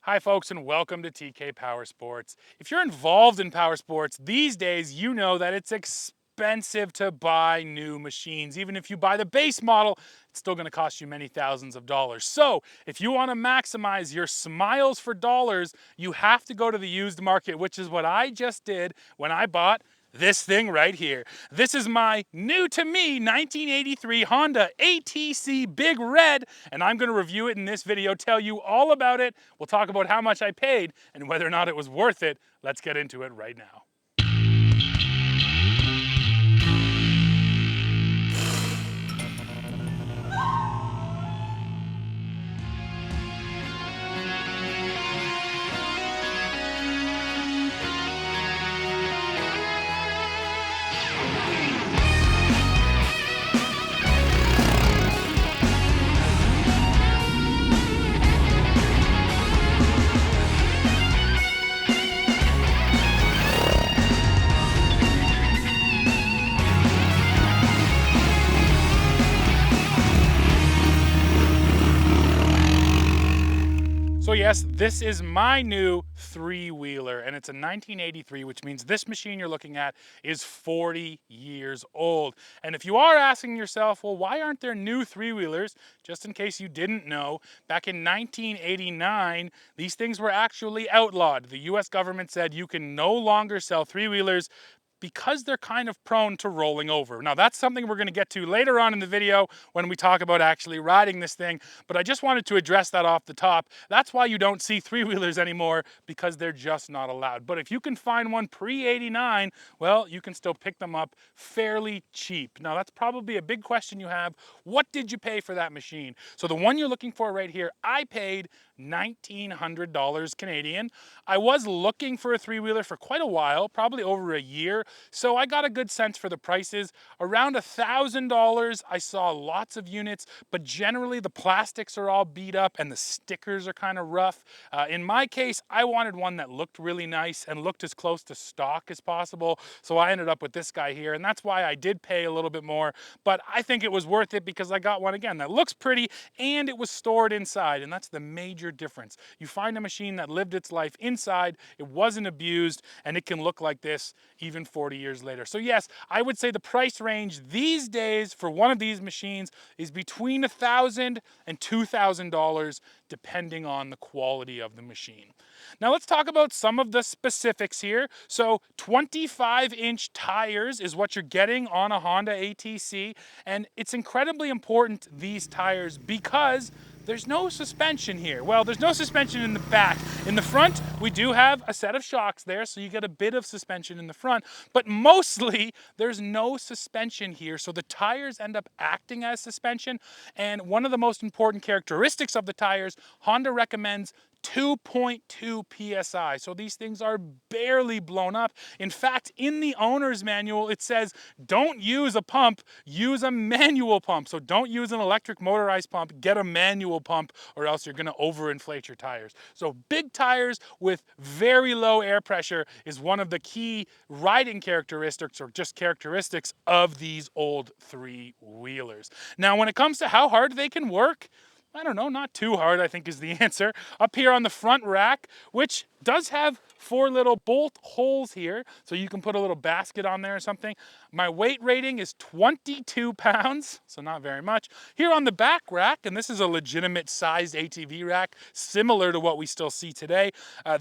Hi folks and welcome to TK Powersports. If you're involved in powersports these days, you know that it's expensive to buy new machines. Even if you buy the base model, it's still going to cost you many thousands of dollars. So if you want to maximize your smiles for dollars, you have to go to the used market, which is what I just did when I bought this thing right here. This is my new to me 1983 Honda ATC Big Red, and I'm going to review it in this video, tell you all about it. We'll talk about how much I paid and whether or not it was worth it. Let's get into it right now. So yes, this is my new three-wheeler, and it's a 1983, which means this machine you're looking at is 40 years old. And if you are asking yourself, well, why aren't there new three-wheelers? Just in case you didn't know, back in 1989, these things were actually outlawed. The US government said you can no longer sell three-wheelers because they're kind of prone to rolling over. Now that's something we're going to get to later on in the video when we talk about actually riding this thing, but I just wanted to address that off the top. That's why you don't see three-wheelers anymore, because they're just not allowed. But if you can find one pre-89, well, you can still pick them up fairly cheap. Now that's probably a big question you have. What did you pay for that machine? So the one you're looking for right here, I paid $1,900 Canadian. I was looking for a three-wheeler for quite a while, probably over a year, so I got a good sense for the prices. Around $1,000, I saw lots of units, but generally the plastics are all beat up and the stickers are kind of rough. In my case, I wanted one that looked really nice and looked as close to stock as possible, so I ended up with this guy here, and that's why I did pay a little bit more, but I think it was worth it because I got one, again, that looks pretty and it was stored inside, and that's the major difference. You find a machine that lived its life inside, it wasn't abused, and it can look like this even 40 years later. So yes, I would say the price range these days for one of these machines is between $1,000 and $2,000 depending on the quality of the machine. Now let's talk about some of the specifics here. So 25-inch tires is what you're getting on a Honda ATC, and it's incredibly important, these tires, because there's no suspension here. Well, there's no suspension in the back. In the front, we do have a set of shocks there, so you get a bit of suspension in the front, but mostly there's no suspension here, so the tires end up acting as suspension. And one of the most important characteristics of the tires, Honda recommends 2.2 psi. So these things are barely blown up. In fact, in the owner's manual, it says don't use a pump, use a manual pump. So don't use an electric motorized pump, get a manual pump, or else you're going to overinflate your tires. So big tires with very low air pressure is one of the key riding characteristics, or just characteristics, of these old three-wheelers. Now, when it comes to how hard they can work, I don't know, not too hard, I think is the answer. Up here on the front rack, which does have 4 little bolt holes here, so you can put a little basket on there or something. My weight rating is 22 pounds, so not very much. Here on the back rack, and this is a legitimate sized ATV rack, similar to what we still see today.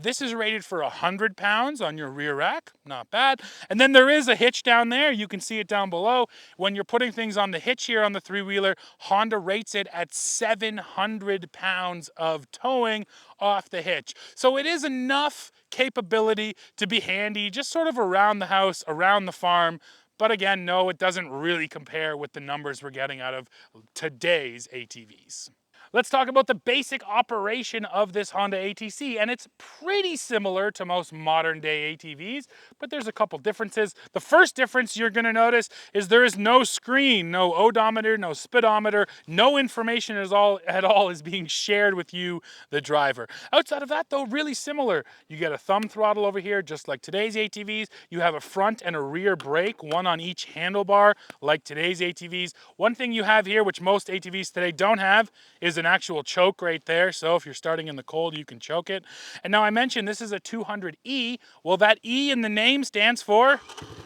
This is rated for 100 pounds on your rear rack, not bad. And then there is a hitch down there, you can see it down below. When you're putting things on the hitch here on the three-wheeler, Honda rates it at 700 pounds of towing off the hitch. So it is enough capability to be handy, just sort of around the house, around the farm. But again, no, it doesn't really compare with the numbers we're getting out of today's ATVs. Let's talk about the basic operation of this Honda ATC, and it's pretty similar to most modern day ATVs, but there's a couple differences. The first difference you're gonna notice is there is no screen, no odometer, no speedometer, no information at all is being shared with you, the driver. Outside of that though, really similar. You get a thumb throttle over here, just like today's ATVs. You have a front and a rear brake, one on each handlebar, like today's ATVs. One thing you have here, which most ATVs today don't have, is an actual choke right there. So if you're starting in the cold, you can choke it. And now I mentioned this is a 200E. Well, that E in the name stands for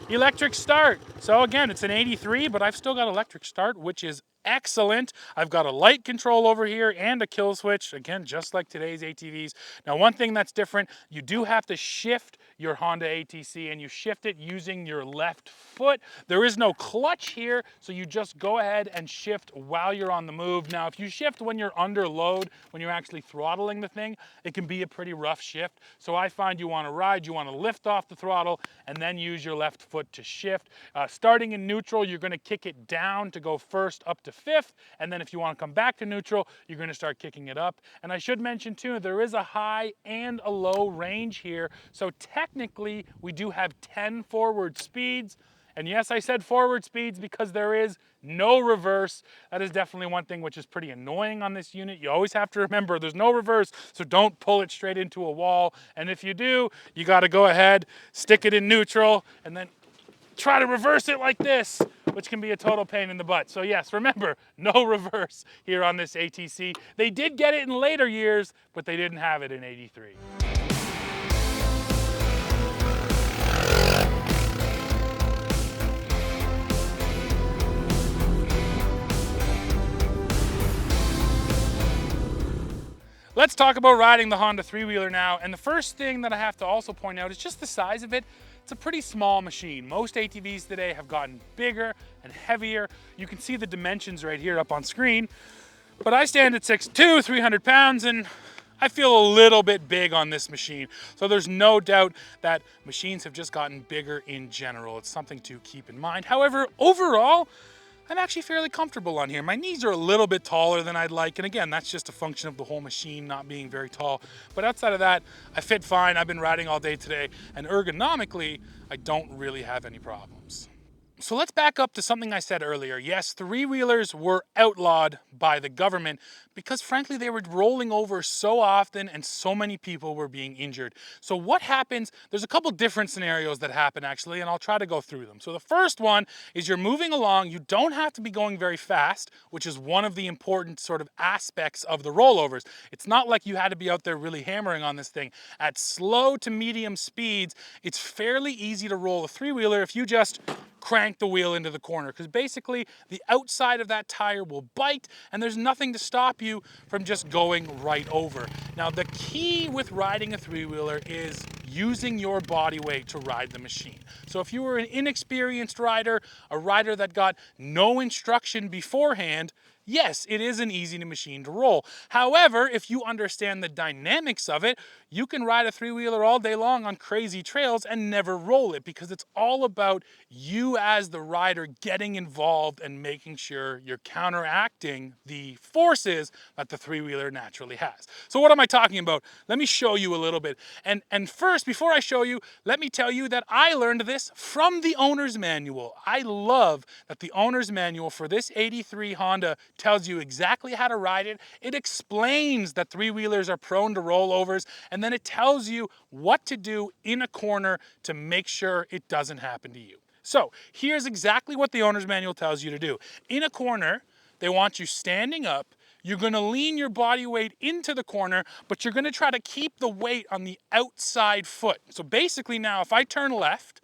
electric start. So again, it's an 83, but I've still got electric start, which is excellent. I've got a light control over here and a kill switch, again, just like today's ATVs. Now, one thing that's different, you do have to shift your Honda ATC, and you shift it using your left foot. There is no clutch here, so you just go ahead and shift while you're on the move. Now, if you shift when you're under load, when you're actually throttling the thing, it can be a pretty rough shift. So I find you want to ride, you want to lift off the throttle, and then use your left foot to shift. Starting in neutral, you're going to kick it down to go first up to fifth, and then if you want to come back to neutral, you're going to start kicking it up. And I should mention too, there is a high and a low range here, so technically we do have 10 forward speeds. And yes, I said forward speeds because there is no reverse. That is definitely one thing which is pretty annoying on this unit. You always have to remember there's no reverse, so don't pull it straight into a wall. And if you do, you got to go ahead, stick it in neutral, and then try to reverse it like this, which can be a total pain in the butt. So yes, remember, no reverse here on this ATC. They did get it in later years, but they didn't have it in '83. Let's talk about riding the Honda three-wheeler now. And the first thing that I have to also point out is just the size of it. It's a pretty small machine. Most ATVs today have gotten bigger and heavier. You can see the dimensions right here up on screen. But I stand at 6'2", 300 pounds, and I feel a little bit big on this machine. So there's no doubt that machines have just gotten bigger in general. It's something to keep in mind. However, overall, I'm actually fairly comfortable on here. My knees are a little bit taller than I'd like, and again, that's just a function of the whole machine not being very tall. But outside of that, I fit fine. I've been riding all day today, and ergonomically, I don't really have any problems. So let's back up to something I said earlier. Yes, three-wheelers were outlawed by the government because frankly they were rolling over so often and so many people were being injured. So what happens, there's a couple different scenarios that happen actually, and I'll try to go through them. So the first one is you're moving along, you don't have to be going very fast, which is one of the important sort of aspects of the rollovers. It's not like you had to be out there really hammering on this thing. At slow to medium speeds, it's fairly easy to roll a three-wheeler if you just crank the wheel into the corner, because basically the outside of that tire will bite and there's nothing to stop you from just going right over. Now the key with riding a three-wheeler is using your body weight to ride the machine. So if you were an inexperienced rider, a rider that got no instruction beforehand, yes, it is an easy machine to roll. However, if you understand the dynamics of it, you can ride a three-wheeler all day long on crazy trails and never roll it, because it's all about you as the rider getting involved and making sure you're counteracting the forces that the three-wheeler naturally has. So what am I talking about? Let me show you a little bit. And first, before I show you, let me tell you that I learned this from the owner's manual. I love that the owner's manual for this '83 Honda tells you exactly how to ride it. It explains that three-wheelers are prone to rollovers, and then it tells you what to do in a corner to make sure it doesn't happen to you. So here's exactly what the owner's manual tells you to do. In a corner, they want you standing up. You're going to lean your body weight into the corner, but you're going to try to keep the weight on the outside foot. So basically now, if I turn left,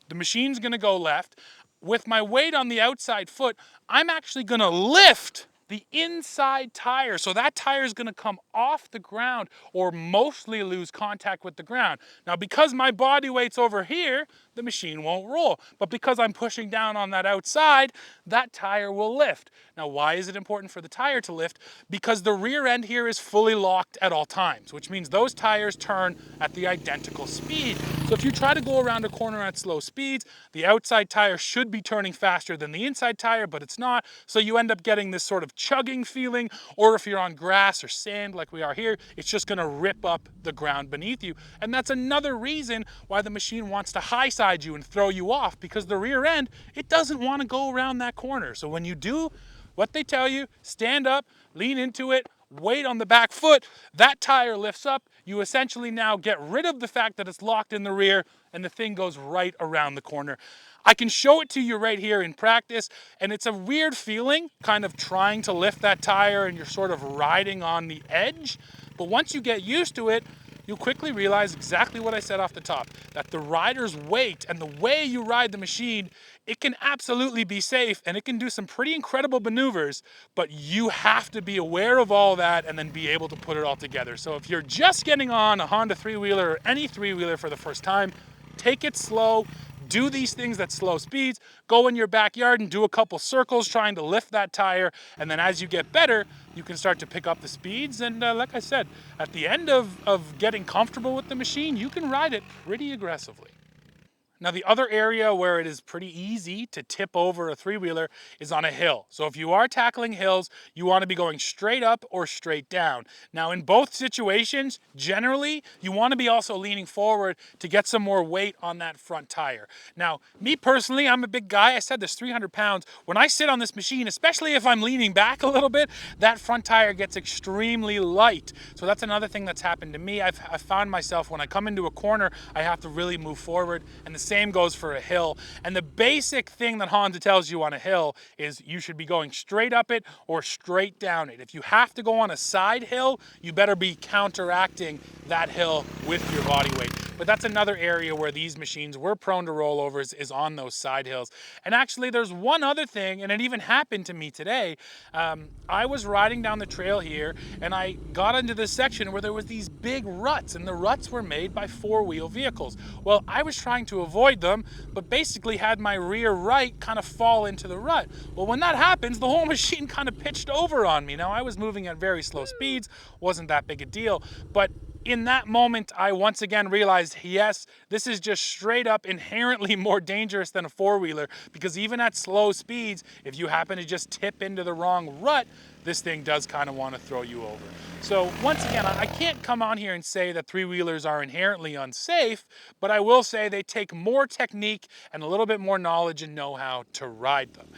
the machine's going to go left. With my weight on the outside foot, I'm actually going to lift the inside tire. So that tire is going to come off the ground or mostly lose contact with the ground. Now, because my body weight's over here, the machine won't roll. But because I'm pushing down on that outside, that tire will lift. Now, why is it important for the tire to lift? Because the rear end here is fully locked at all times, which means those tires turn at the identical speed. So if you try to go around a corner at slow speeds, the outside tire should be turning faster than the inside tire, but it's not. So you end up getting this sort of chugging feeling, or if you're on grass or sand like we are here, it's just going to rip up the ground beneath you. And that's another reason why the machine wants to high side you and throw you off, because the rear end, it doesn't want to go around that corner. So when you do what they tell you, stand up, lean into it, weight on the back foot, that tire lifts up. You essentially now get rid of the fact that it's locked in the rear, and the thing goes right around the corner. I can show it to you right here in practice, and it's a weird feeling, kind of trying to lift that tire and you're sort of riding on the edge. But once you get used to it, you'll quickly realize exactly what I said off the top, that the rider's weight and the way you ride the machine, it can absolutely be safe and it can do some pretty incredible maneuvers, but you have to be aware of all that and then be able to put it all together. So if you're just getting on a Honda three-wheeler or any three-wheeler for the first time, take it slow. Do these things at slow speeds, go in your backyard and do a couple circles trying to lift that tire, and then as you get better, you can start to pick up the speeds, and like I said, at the end of getting comfortable with the machine, you can ride it pretty aggressively. Now, the other area where it is pretty easy to tip over a three-wheeler is on a hill. So if you are tackling hills, you want to be going straight up or straight down. Now, in both situations, generally, you want to be also leaning forward to get some more weight on that front tire. Now, me personally, I'm a big guy. I said this, 300 pounds. When I sit on this machine, especially if I'm leaning back a little bit, that front tire gets extremely light. So that's another thing that's happened to me. I've found myself when I come into a corner, I have to really move forward, and the same goes for a hill. And the basic thing that Honda tells you on a hill is you should be going straight up it or straight down it. If you have to go on a side hill, you better be counteracting that hill with your body weight. But that's another area where these machines were prone to rollovers, is on those side hills. And actually, there's one other thing, and it even happened to me today. I was riding down the trail here, and I got into this section where there was these big ruts, and the ruts were made by four-wheel vehicles. Well, I was trying to avoid them, but basically had my rear right kind of fall into the rut. Well, when that happens, the whole machine kind of pitched over on me. Now, I was moving at very slow speeds, wasn't that big a deal, but in that moment, I once again realized, yes, this is just straight up inherently more dangerous than a four-wheeler, because even at slow speeds, if you happen to just tip into the wrong rut, this thing does kind of want to throw you over. So once again, I can't come on here and say that three-wheelers are inherently unsafe, but I will say they take more technique and a little bit more knowledge and know-how to ride them.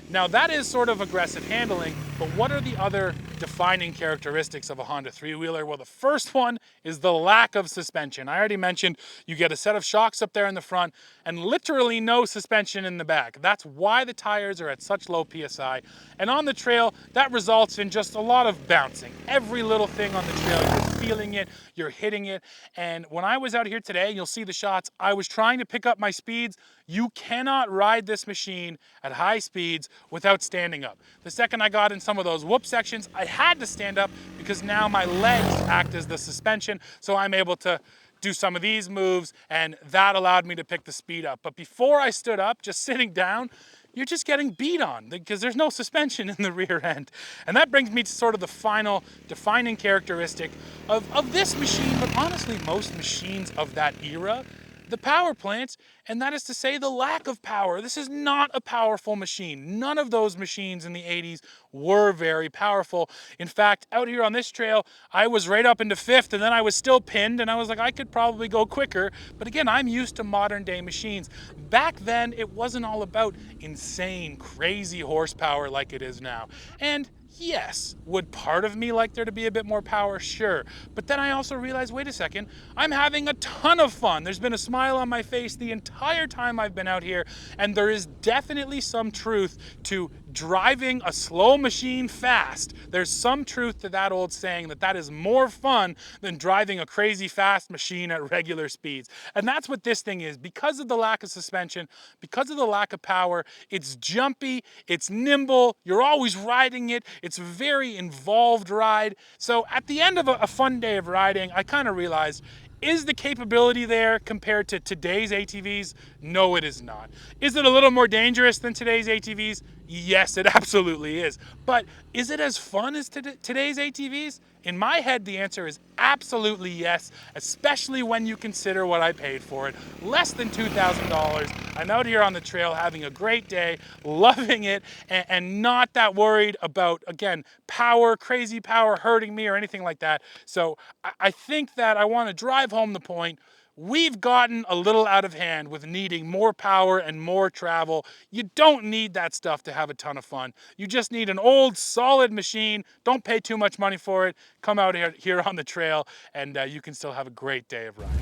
Now that is sort of aggressive handling, but what are the other defining characteristics of a Honda three-wheeler? Well, the first one is the lack of suspension. I already mentioned you get a set of shocks up there in the front and literally no suspension in the back. That's why the tires are at such low PSI. And on the trail, that results in just a lot of bouncing. Every little thing on the trail, you're feeling it, you're hitting it. And when I was out here today, you'll see the shots, I was trying to pick up my speeds. You cannot ride this machine at high speeds without standing up. The second I got in some of those whoop sections, I had to stand up because now my legs act as the suspension, so I'm able to do some of these moves, and that allowed me to pick the speed up. But before I stood up, just sitting down, you're just getting beat on because there's no suspension in the rear end. And that brings me to sort of the final defining characteristic of this machine, but honestly most machines of that era, the power plants, and that is to say the lack of power. This is not a powerful machine. None of those machines in the 80s were very powerful. In fact, out here on this trail, I was right up into fifth and then I was still pinned and I was like, I could probably go quicker. But again, I'm used to modern day machines. Back then, it wasn't all about insane, crazy horsepower like it is now. And yes, would part of me like there to be a bit more power? Sure. But then I also realized, wait a second, I'm having a ton of fun. There's been a smile on my face the entire time I've been out here, and there is definitely some truth to driving a slow machine fast. There's some truth to that old saying that that is more fun than driving a crazy fast machine at regular speeds. And that's what this thing is. Because of the lack of suspension, because of the lack of power, it's jumpy, it's nimble, you're always riding it, it's a very involved ride. So at the end of a fun day of riding, I kind of realized, is the capability there compared to today's ATVs? No, it is not. Is it a little more dangerous than today's ATVs? Yes, it absolutely is. But is it as fun as today's ATVs? In my head, the answer is absolutely yes, especially when you consider what I paid for it. Less than $2,000. I'm out here on the trail having a great day, loving it, and not that worried about, again, power, crazy power hurting me or anything like that. So I think that I want to drive home the point. we've gotten a little out of hand with needing more power and more travel. You don't need that stuff to have a ton of fun. You just need an old, solid machine. Don't pay too much money for it. Come out here on the trail, and you can still have a great day of riding.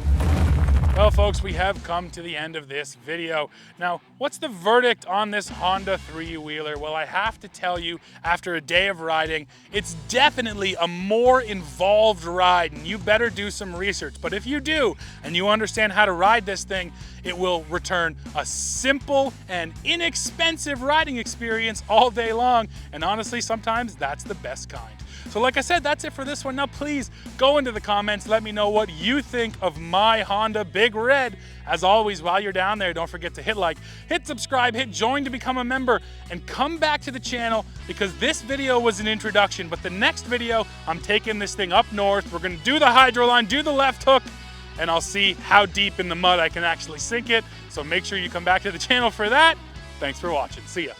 Well, folks, we have come to the end of this video. Now, what's the verdict on this Honda three-wheeler? Well, I have to tell you, after a day of riding, it's definitely a more involved ride, and you better do some research. But if you do, and you understand how to ride this thing, it will return a simple and inexpensive riding experience all day long. And honestly, sometimes that's the best kind. So like I said, that's it for this one. Now please go into the comments, let me know what you think of my Honda Big Red. As always, while you're down there, don't forget to hit like, hit subscribe, hit join to become a member, and come back to the channel because this video was an introduction, but the next video, I'm taking this thing up north. We're gonna do the hydro line, do the left hook, and I'll see how deep in the mud I can actually sink it. So make sure you come back to the channel for that. Thanks for watching. See ya.